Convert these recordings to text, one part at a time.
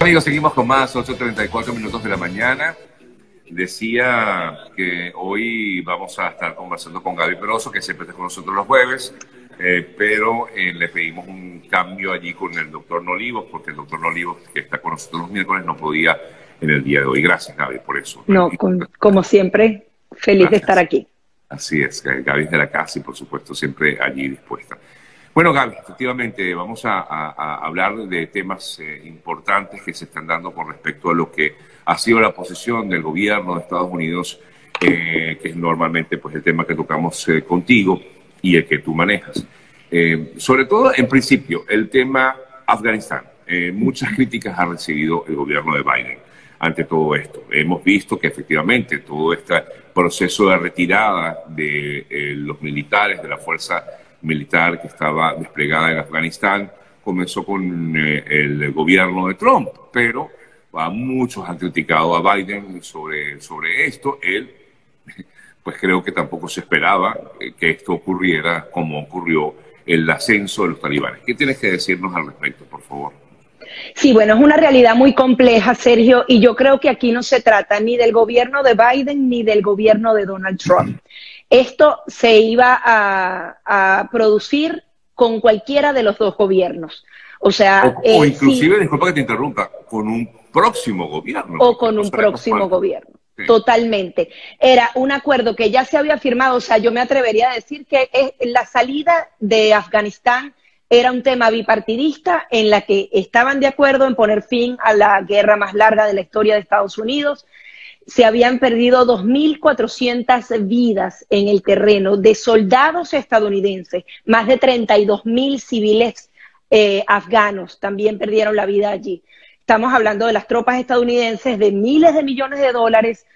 Amigos, seguimos con más, 8:34 minutos de la mañana. Decía que hoy vamos a estar conversando con Gaby Peroso, que siempre está con nosotros los jueves, pero le pedimos un cambio allí con el doctor Nolivos, porque el doctor Nolivos, que está con nosotros los miércoles, no podía en el día de hoy. Gracias, Gaby, por eso. No, como siempre, feliz de estar aquí. Así es, Gaby es de la casa y, por supuesto, siempre allí dispuesta. Bueno, Gaby, efectivamente vamos a hablar de temas importantes que se están dando con respecto a lo que ha sido la posición del gobierno de Estados Unidos, que es normalmente pues, el tema que tocamos contigo y el que tú manejas. Sobre todo, en principio, el tema Afganistán. Muchas críticas ha recibido el gobierno de Biden ante todo esto. Hemos visto que efectivamente todo este proceso de retirada de los militares, de la fuerza militar que estaba desplegada en Afganistán, comenzó con el gobierno de Trump, pero muchos han criticado a Biden sobre esto. Él, pues creo que tampoco se esperaba que esto ocurriera como ocurrió el ascenso de los talibanes. ¿Qué tienes que decirnos al respecto, por favor? Sí, bueno, es una realidad muy compleja, Sergio, y yo creo que aquí no se trata ni del gobierno de Biden ni del gobierno de Donald Trump. Esto se iba a producir con cualquiera de los dos gobiernos. O sea, o inclusive, sí, disculpa que te interrumpa, con un próximo gobierno. O con un próximo gobierno. Sí. Totalmente. Era un acuerdo que ya se había firmado. O sea, yo me atrevería a decir que la salida de Afganistán era un tema bipartidista en la que estaban de acuerdo en poner fin a la guerra más larga de la historia de Estados Unidos. Se habían perdido 2.400 vidas en el terreno de soldados estadounidenses, más de 32.000 civiles afganos también perdieron la vida allí. Estamos hablando de las tropas estadounidenses, de miles de millones de dólares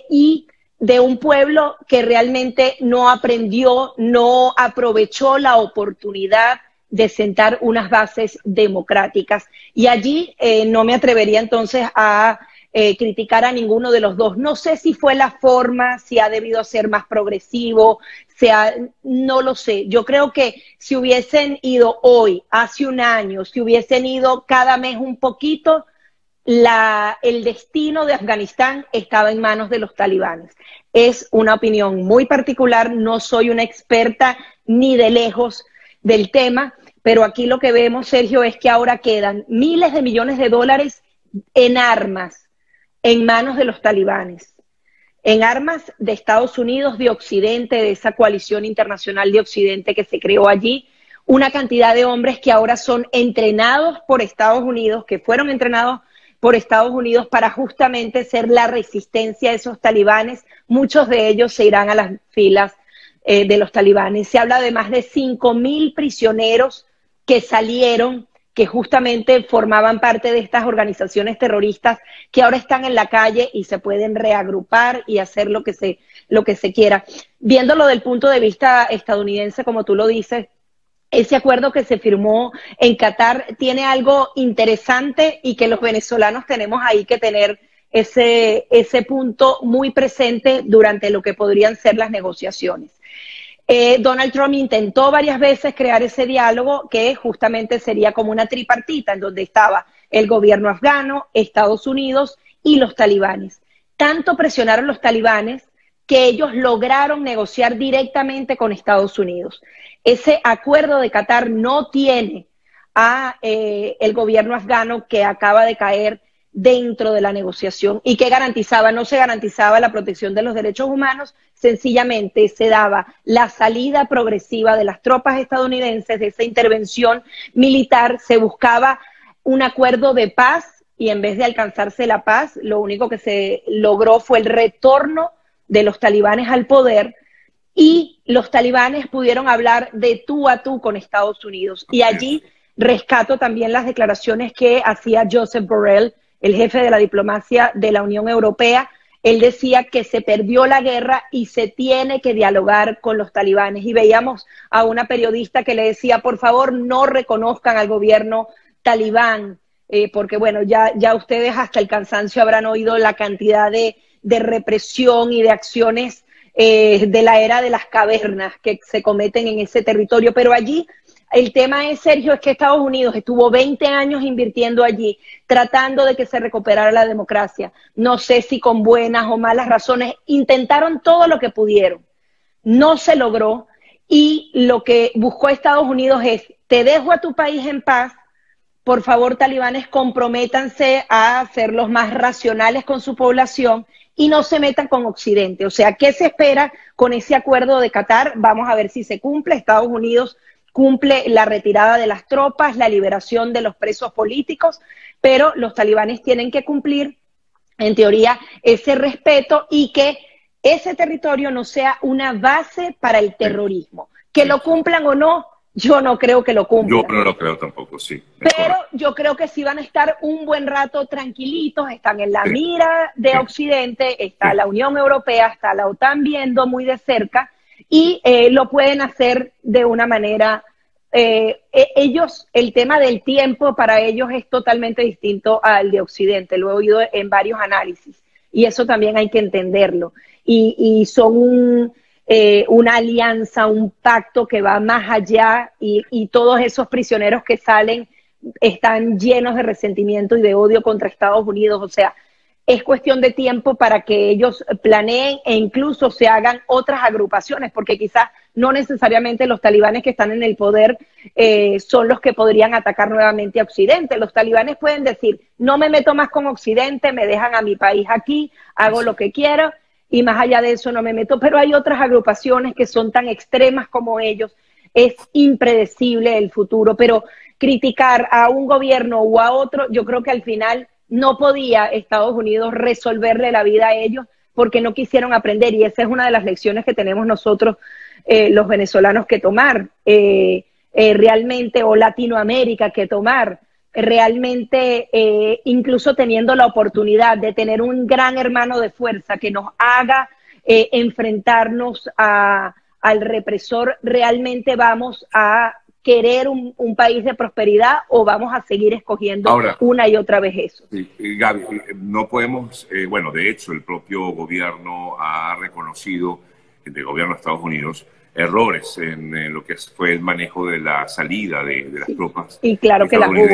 y de un pueblo que realmente no aprendió, no aprovechó la oportunidad de sentar unas bases democráticas. Y allí no me atrevería entonces a criticar a ninguno de los dos. No sé si fue la forma, si ha debido ser más progresivo, no lo sé. Yo creo que si hubiesen ido hoy, hace un año, si hubiesen ido cada mes un poquito, el destino de Afganistán estaba en manos de los talibanes. Es una opinión muy particular, no soy una experta ni de lejos del tema, pero aquí lo que vemos, Sergio, es que ahora quedan miles de millones de dólares en armas en manos de los talibanes, en armas de Estados Unidos, de Occidente, de esa coalición internacional de Occidente que se creó allí, una cantidad de hombres que ahora son entrenados por Estados Unidos, que fueron entrenados por Estados Unidos para justamente ser la resistencia a esos talibanes. Muchos de ellos se irán a las filas de los talibanes. Se habla de más de 5.000 prisioneros que salieron, que justamente formaban parte de estas organizaciones terroristas que ahora están en la calle y se pueden reagrupar y hacer lo que se quiera. Viéndolo del punto de vista estadounidense, como tú lo dices, ese acuerdo que se firmó en Qatar tiene algo interesante y que los venezolanos tenemos ahí que tener ese punto muy presente durante lo que podrían ser las negociaciones. Donald Trump intentó varias veces crear ese diálogo que justamente sería como una tripartita en donde estaba el gobierno afgano, Estados Unidos y los talibanes. Tanto presionaron los talibanes que ellos lograron negociar directamente con Estados Unidos. Ese acuerdo de Qatar no tiene a el gobierno afgano que acaba de caer dentro de la negociación y que garantizaba, no se garantizaba la protección de los derechos humanos, sencillamente se daba la salida progresiva de las tropas estadounidenses de esa intervención militar, se buscaba un acuerdo de paz y en vez de alcanzarse la paz, lo único que se logró fue el retorno de los talibanes al poder y los talibanes pudieron hablar de tú a tú con Estados Unidos. Y allí rescato también las declaraciones que hacía Joseph Borrell, el jefe de la diplomacia de la Unión Europea. Él decía que se perdió la guerra y se tiene que dialogar con los talibanes. Y veíamos a una periodista que le decía, por favor, no reconozcan al gobierno talibán, porque bueno, ya ustedes hasta el cansancio habrán oído la cantidad de represión y de acciones de la era de las cavernas que se cometen en ese territorio. Pero allí el tema es, Sergio, es que Estados Unidos estuvo 20 años invirtiendo allí, tratando de que se recuperara la democracia. No sé si con buenas o malas razones, intentaron todo lo que pudieron. No se logró y lo que buscó Estados Unidos es, te dejo a tu país en paz, por favor, talibanes, comprométanse a ser los más racionales con su población y no se metan con Occidente. O sea, ¿qué se espera con ese acuerdo de Qatar? Vamos a ver si se cumple. Estados Unidos cumple la retirada de las tropas, la liberación de los presos políticos, pero los talibanes tienen que cumplir, en teoría, ese respeto y que ese territorio no sea una base para el terrorismo. Que lo cumplan o no, yo no creo que lo cumplan. Yo no lo creo tampoco, sí. Pero yo creo que sí van a estar un buen rato tranquilitos, están en la mira de Occidente, está la Unión Europea, está la OTAN viendo muy de cerca y lo pueden hacer de una manera... ellos, el tema del tiempo para ellos es totalmente distinto al de Occidente, lo he oído en varios análisis y eso también hay que entenderlo. Y son una alianza, un pacto que va más allá y todos esos prisioneros que salen están llenos de resentimiento y de odio contra Estados Unidos. O sea, es cuestión de tiempo para que ellos planeen e incluso se hagan otras agrupaciones, porque quizás no necesariamente los talibanes que están en el poder son los que podrían atacar nuevamente a Occidente. Los talibanes pueden decir, no me meto más con Occidente, me dejan a mi país aquí, hago lo que quiero, y más allá de eso no me meto, pero hay otras agrupaciones que son tan extremas como ellos, es impredecible el futuro, pero criticar a un gobierno o a otro, yo creo que al final no podía Estados Unidos resolverle la vida a ellos porque no quisieron aprender, y esa es una de las lecciones que tenemos nosotros, los venezolanos, que tomar, realmente, o Latinoamérica que tomar, realmente, incluso teniendo la oportunidad de tener un gran hermano de fuerza que nos haga enfrentarnos al represor, realmente vamos a querer un país de prosperidad o vamos a seguir escogiendo ahora, una y otra vez eso. Sí, Gaby, no podemos, bueno, de hecho el propio gobierno ha reconocido, el gobierno de Estados Unidos, errores en lo que fue el manejo de la salida de las tropas. Y claro que las hubo.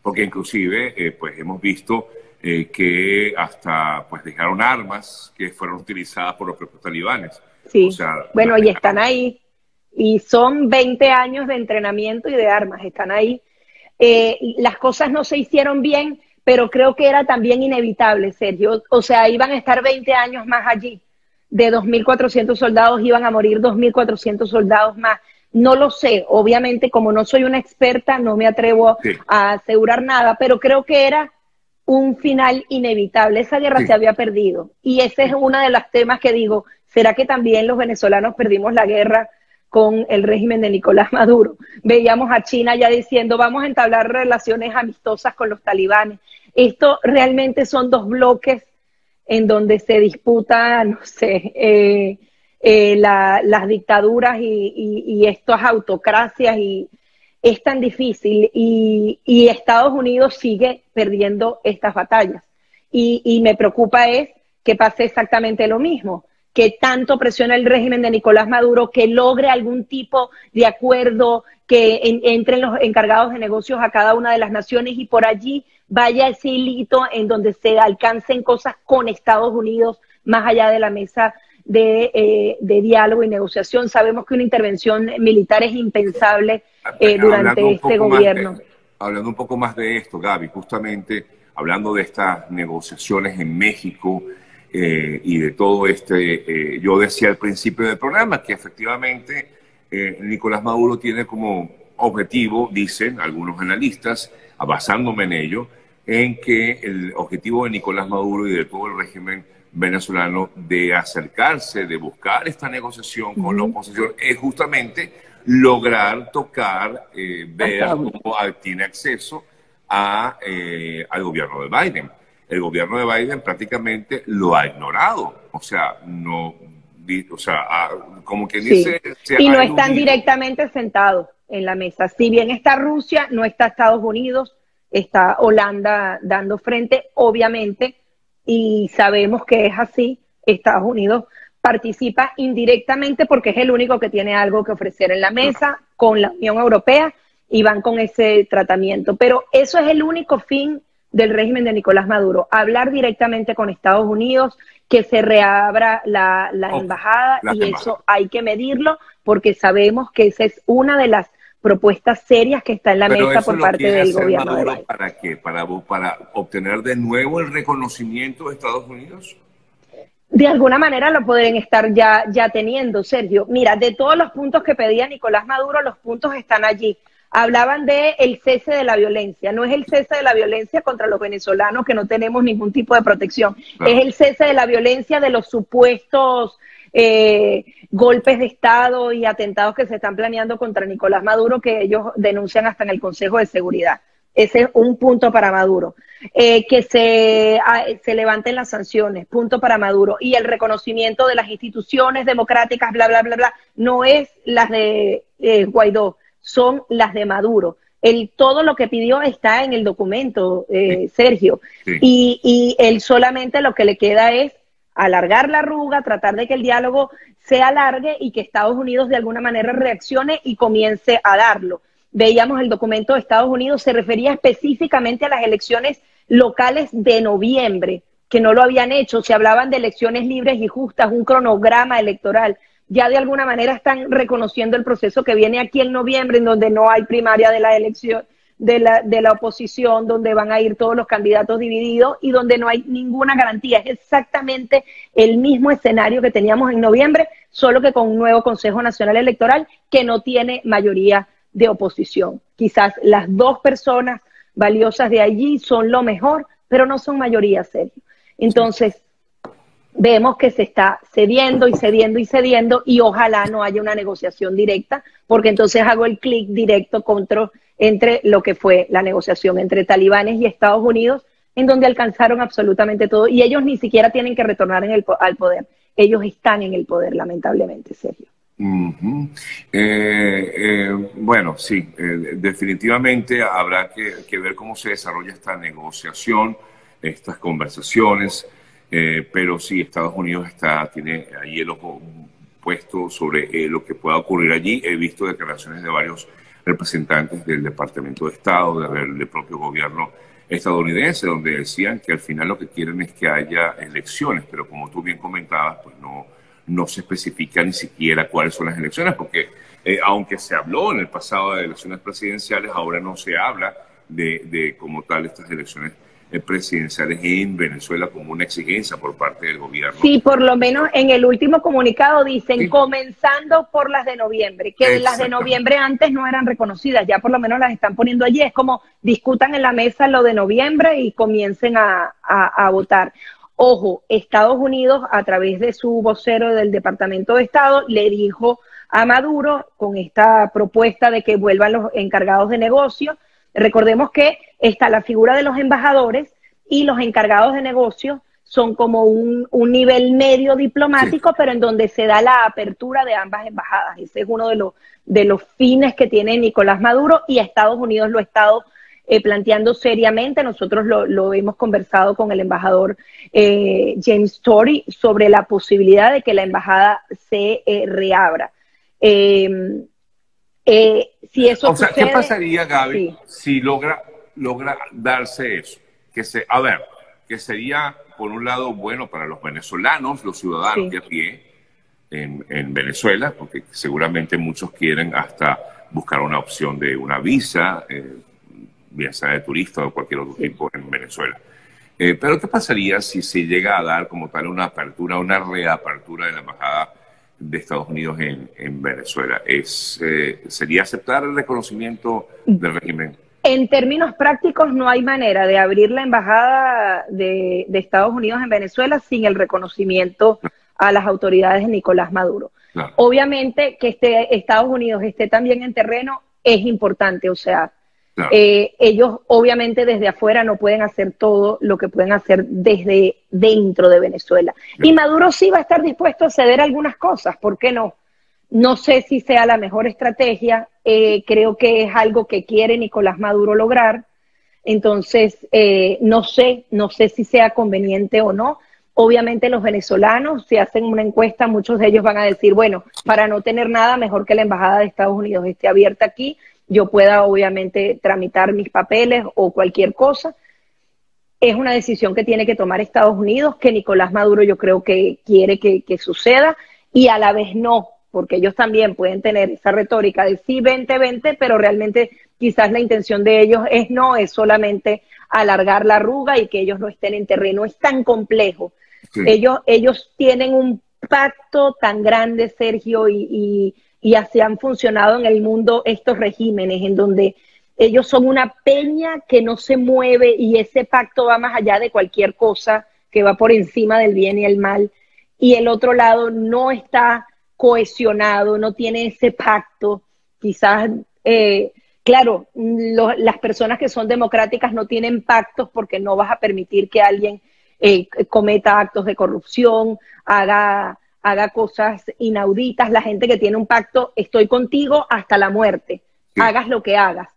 Porque inclusive pues hemos visto que hasta pues dejaron armas que fueron utilizadas por los propios talibanes. Sí, o sea, bueno, y están ahí. Y son 20 años de entrenamiento y de armas, están ahí. Las cosas no se hicieron bien, pero creo que era también inevitable, Sergio. O sea, iban a estar 20 años más allí. De 2.400 soldados iban a morir 2.400 soldados más. No lo sé, obviamente como no soy una experta no me atrevo a asegurar nada, pero creo que era un final inevitable. Esa guerra se había perdido y ese es uno de los temas que digo, ¿será que también los venezolanos perdimos la guerra con el régimen de Nicolás Maduro? Veíamos a China ya diciendo vamos a entablar relaciones amistosas con los talibanes. Esto realmente son dos bloques en donde se disputa, no sé, las dictaduras y estas autocracias, y es tan difícil y Estados Unidos sigue perdiendo estas batallas y me preocupa es que pase exactamente lo mismo, que tanto presiona el régimen de Nicolás Maduro que logre algún tipo de acuerdo, que entren los encargados de negocios a cada una de las naciones y por allí vaya ese hilito en donde se alcancen cosas con Estados Unidos más allá de la mesa de diálogo y negociación. Sabemos que una intervención militar es impensable durante este gobierno. Hablando un poco más de esto, Gaby, justamente hablando de estas negociaciones en México y de todo yo decía al principio del programa que efectivamente Nicolás Maduro tiene como objetivo, dicen algunos analistas, basándome en ello, en que el objetivo de Nicolás Maduro y de todo el régimen venezolano de acercarse, de buscar esta negociación con la oposición, es justamente lograr tocar, ver cómo tiene acceso al gobierno de Biden. El gobierno de Biden prácticamente lo ha ignorado, o sea, no, o sea, como que dice... Y no están directamente sentados en la mesa. Si bien está Rusia, no está Estados Unidos, está Holanda dando frente, obviamente, y sabemos que es así. Estados Unidos participa indirectamente porque es el único que tiene algo que ofrecer en la mesa con la Unión Europea y van con ese tratamiento. Pero eso es el único fin del régimen de Nicolás Maduro, hablar directamente con Estados Unidos, que se reabra la embajada, y eso hay que medirlo porque sabemos que esa es una de las propuestas serias que está en la mesa por parte del gobierno de Biden. ¿Para qué? ¿Para obtener de nuevo el reconocimiento de Estados Unidos? De alguna manera lo pueden estar ya teniendo, Sergio. Mira, de todos los puntos que pedía Nicolás Maduro, los puntos están allí. Hablaban de el cese de la violencia. No es el cese de la violencia contra los venezolanos, que no tenemos ningún tipo de protección. Claro. Es el cese de la violencia de los supuestos golpes de Estado y atentados que se están planeando contra Nicolás Maduro, que ellos denuncian hasta en el Consejo de Seguridad. Ese es un punto para Maduro. Que se levanten las sanciones, punto para Maduro. Y el reconocimiento de las instituciones democráticas, bla, bla, bla, bla, no es las de Guaidó, son las de Maduro. Todo lo que pidió está en el documento, Sergio. Sí. Y él solamente lo que le queda es alargar la arruga, tratar de que el diálogo se alargue y que Estados Unidos de alguna manera reaccione y comience a darlo. Veíamos el documento de Estados Unidos, se refería específicamente a las elecciones locales de noviembre, que no lo habían hecho, se hablaban de elecciones libres y justas, un cronograma electoral. Ya de alguna manera están reconociendo el proceso que viene aquí en noviembre, en donde no hay primaria de la elección de la oposición, donde van a ir todos los candidatos divididos y donde no hay ninguna garantía. Es exactamente el mismo escenario que teníamos en noviembre, solo que con un nuevo Consejo Nacional Electoral que no tiene mayoría de oposición. Quizás las dos personas valiosas de allí son lo mejor, pero no son mayoría, Sergio. Entonces, vemos que se está cediendo y cediendo y cediendo, y ojalá no haya una negociación directa, porque entonces hago el clic directo entre lo que fue la negociación entre talibanes y Estados Unidos, en donde alcanzaron absolutamente todo, y ellos ni siquiera tienen que retornar al poder. Ellos están en el poder, lamentablemente, Sergio. Bueno, sí, definitivamente habrá que ver cómo se desarrolla esta negociación, estas conversaciones, pero sí, Estados Unidos tiene ahí el ojo puesto sobre lo que pueda ocurrir allí. He visto declaraciones de varios representantes del Departamento de Estado, del propio gobierno estadounidense, donde decían que al final lo que quieren es que haya elecciones, pero como tú bien comentabas, pues no se especifica ni siquiera cuáles son las elecciones, porque aunque se habló en el pasado de elecciones presidenciales, ahora no se habla de como tal estas elecciones presidenciales en Venezuela como una exigencia por parte del gobierno. Sí, por lo menos en el último comunicado dicen, sí, comenzando por las de noviembre, que las de noviembre antes no eran reconocidas, ya por lo menos las están poniendo allí. Es como discutan en la mesa lo de noviembre y comiencen a votar. Ojo, Estados Unidos, a través de su vocero del Departamento de Estado, le dijo a Maduro con esta propuesta de que vuelvan los encargados de negocio. Recordemos que está la figura de los embajadores y los encargados de negocio son como un nivel medio diplomático, sí, pero en donde se da la apertura de ambas embajadas. Ese es uno de los fines que tiene Nicolás Maduro, y a Estados Unidos lo ha estado planteando seriamente. Nosotros lo hemos conversado con el embajador James Story sobre la posibilidad de que la embajada se reabra. Si eso sucede, ¿qué pasaría, Gaby, sí, si logra darse eso? Que sería, por un lado, bueno para los venezolanos, los ciudadanos, sí, de a pie en Venezuela, porque seguramente muchos quieren hasta buscar una opción de una visa, bien sea de turista o cualquier otro, sí, tipo en Venezuela. Pero ¿qué pasaría si se llega a dar como tal una apertura, una reapertura de la embajada de Estados Unidos en Venezuela? ¿Sería aceptar el reconocimiento del régimen? En términos prácticos, no hay manera de abrir la embajada de Estados Unidos en Venezuela sin el reconocimiento a las autoridades de Nicolás Maduro. Claro. Obviamente que Estados Unidos esté también en terreno es importante, o sea, claro, ellos obviamente desde afuera no pueden hacer todo lo que pueden hacer desde dentro de Venezuela. Claro. Y Maduro sí va a estar dispuesto a ceder algunas cosas, ¿por qué no? No sé si sea la mejor estrategia, creo que es algo que quiere Nicolás Maduro lograr, entonces no sé si sea conveniente o no. Obviamente los venezolanos, si hacen una encuesta, muchos de ellos van a decir, bueno, para no tener nada, mejor que la Embajada de Estados Unidos esté abierta aquí, yo pueda obviamente tramitar mis papeles o cualquier cosa. Es una decisión que tiene que tomar Estados Unidos, que Nicolás Maduro yo creo que quiere que suceda, y a la vez no, porque ellos también pueden tener esa retórica de sí, 2020, pero realmente quizás la intención de ellos es solamente alargar la arruga y que ellos no estén en terreno. Es tan complejo. Sí. Ellos tienen un pacto tan grande, Sergio, y así han funcionado en el mundo estos regímenes, en donde ellos son una peña que no se mueve y ese pacto va más allá de cualquier cosa, que va por encima del bien y el mal. Y el otro lado no está cohesionado, no tiene ese pacto. Quizás, claro, las personas que son democráticas no tienen pactos porque no vas a permitir que alguien cometa actos de corrupción, haga cosas inauditas. La gente que tiene un pacto, estoy contigo hasta la muerte, sí. Hagas lo que hagas.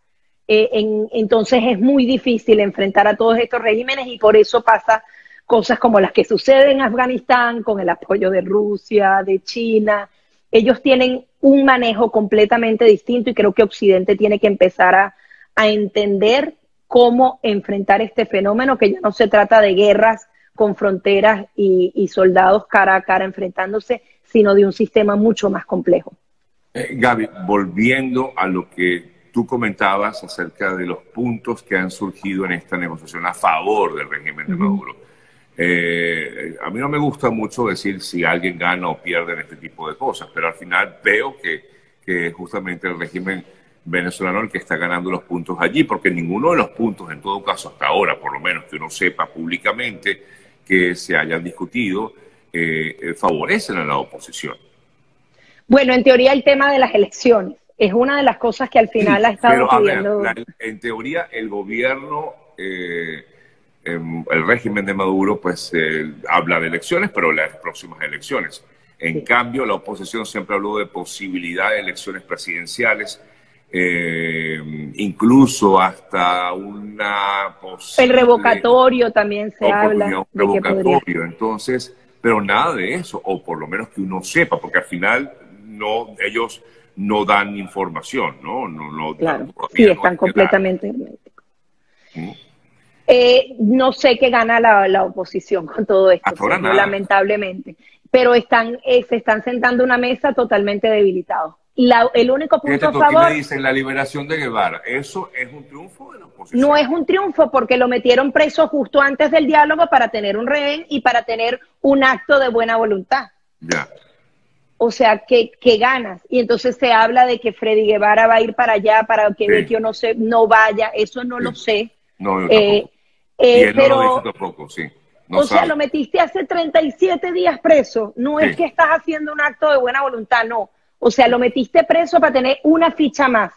Entonces es muy difícil enfrentar a todos estos regímenes y por eso pasa cosas como las que suceden en Afganistán, con el apoyo de Rusia, de China. Ellos tienen un manejo completamente distinto y creo que Occidente tiene que empezar a entender cómo enfrentar este fenómeno, que ya no se trata de guerras con fronteras y soldados cara a cara enfrentándose, sino de un sistema mucho más complejo. Gaby, volviendo a lo que tú comentabas acerca de los puntos que han surgido en esta negociación a favor del régimen de Maduro. A mí no me gusta mucho decir si alguien gana o pierde en este tipo de cosas, pero al final veo que justamente el régimen venezolano el que está ganando los puntos allí, porque ninguno de los puntos, en todo caso hasta ahora, por lo menos que uno sepa públicamente que se hayan discutido, favorecen a la oposición. Bueno, en teoría el tema de las elecciones es una de las cosas que al final sí, ha estado pidiendo. En teoría el gobierno, el régimen de Maduro, pues habla de elecciones, pero las próximas elecciones. En cambio, la oposición siempre habló de posibilidad de elecciones presidenciales, incluso hasta una posible... El revocatorio también se habla. Un revocatorio, entonces, pero nada de eso, o por lo menos que uno sepa, porque al final ellos no dan información, ¿no? Claro, sí, están completamente herméticos. No sé qué gana la oposición con todo esto, lamentablemente, pero se están sentando una mesa totalmente debilitados. El único punto a favor... me dicen la liberación de Guevara, ¿eso es un triunfo de la oposición? No es un triunfo porque lo metieron preso justo antes del diálogo para tener un rehén y para tener un acto de buena voluntad. Ya. O sea, que ganas. Y entonces se habla de que Freddy Guevara va a ir para allá, para que Vecchio no vaya. Eso no lo sé. No, yo tampoco. Y él pero, no lo dice tampoco, sí. No sabe. Sea, lo metiste hace 37 días preso. No es que estás haciendo un acto de buena voluntad, no. O sea, lo metiste preso para tener una ficha más.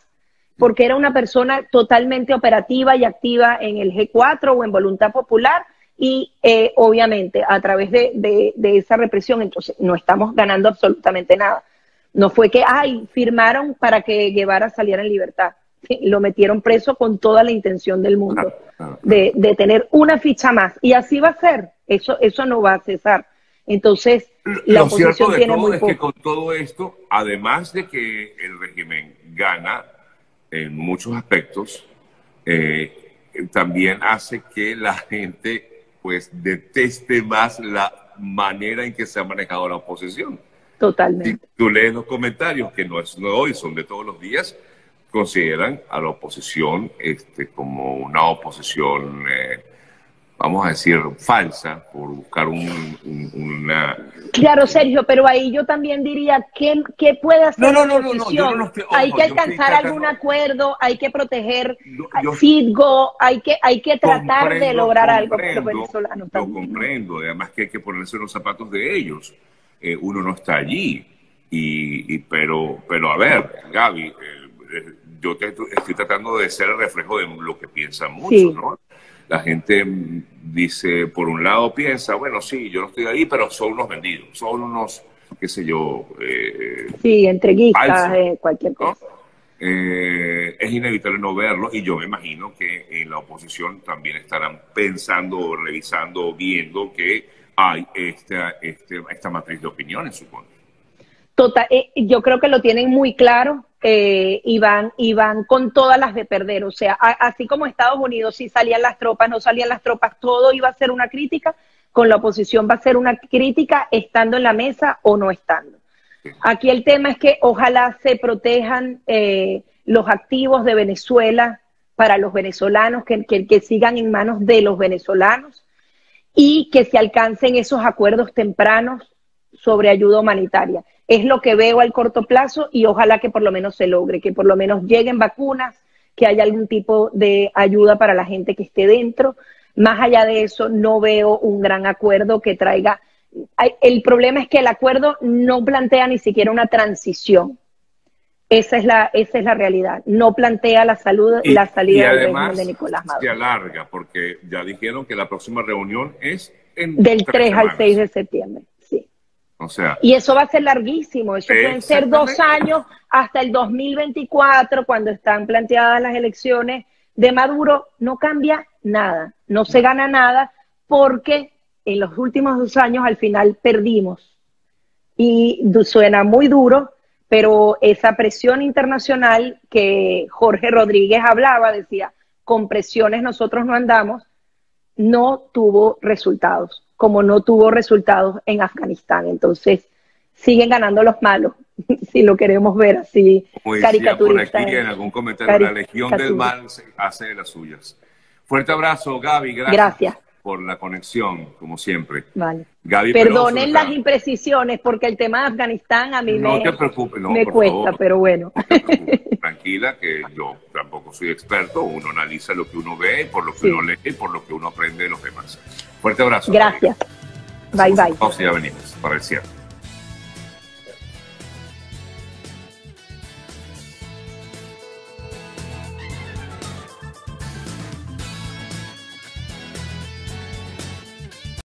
Porque era una persona totalmente operativa y activa en el G4 o en Voluntad Popular. Y obviamente a través de esa represión, entonces no estamos ganando absolutamente nada. No fue que, firmaron para que Guevara saliera en libertad. Lo metieron preso con toda la intención del mundo de tener una ficha más. Y así va a ser. Eso no va a cesar. Entonces, la oposición tiene muy poco. Lo cierto de todo es que con todo esto, además de que el régimen gana en muchos aspectos, también hace que la gente pues deteste más la manera en que se ha manejado la oposición. Totalmente. Si tú lees los comentarios, que no es de hoy, son de todos los días, consideran a la oposición como una oposición, vamos a decir, falsa, por buscar una... Claro, Sergio, pero ahí yo también diría, ¿qué puede hacer la oposición? Hay que alcanzar algún acuerdo, hay que proteger a Citgo, hay que tratar de lograr algo con los venezolanos también. Lo comprendo, además que hay que ponerse en los zapatos de ellos. Uno no está allí, pero a ver, Gaby, yo estoy tratando de ser el reflejo de lo que piensan muchos, ¿no? La gente dice, por un lado piensa, bueno, sí, yo no estoy ahí, pero son unos vendidos, son unos, qué sé yo... entreguistas, cualquier cosa. ¿No? Es inevitable no verlo y yo me imagino que en la oposición también estarán pensando, revisando, viendo que hay esta matriz de opinión en su contra. Total, yo creo que lo tienen muy claro y van con todas las de perder. O sea, así como Estados Unidos, si salían las tropas, no salían las tropas, todo iba a ser una crítica, con la oposición va a ser una crítica estando en la mesa o no estando. Aquí el tema es que ojalá se protejan los activos de Venezuela para los venezolanos, que sigan en manos de los venezolanos y que se alcancen esos acuerdos tempranos sobre ayuda humanitaria. Es lo que veo al corto plazo y ojalá que por lo menos se logre, que por lo menos lleguen vacunas, que haya algún tipo de ayuda para la gente que esté dentro. Más allá de eso, no veo un gran acuerdo que traiga. El problema es que el acuerdo no plantea ni siquiera una transición. Esa es la realidad. No plantea la salida del régimen de Nicolás Maduro. Se alarga, porque ya dijeron que la próxima reunión es del 3 al 6 de septiembre. Sí. O sea, y eso va a ser larguísimo. Eso pueden ser 2 años hasta el 2024, cuando están planteadas las elecciones de Maduro. No cambia nada. No se gana nada porque en los últimos 2 años al final perdimos. Y suena muy duro, pero esa presión internacional que Jorge Rodríguez hablaba, decía, con presiones nosotros no andamos, no tuvo resultados, como no tuvo resultados en Afganistán. Entonces, siguen ganando los malos, si lo queremos ver así, caricaturista. Por aquí en algún comentario, la Legión del Mal hace de las suyas. Fuerte abrazo, Gaby, gracias por la conexión, como siempre. Vale. Gaby, perdonen las imprecisiones, porque el tema de Afganistán a mí me cuesta, favor, pero bueno. No te preocupes. Tranquila, que yo tampoco soy experto, uno analiza lo que uno ve, por lo que uno lee y por lo que uno aprende de los demás. Fuerte abrazo. Gracias. Gaby. Bye, bye. Ya venimos para el cierre.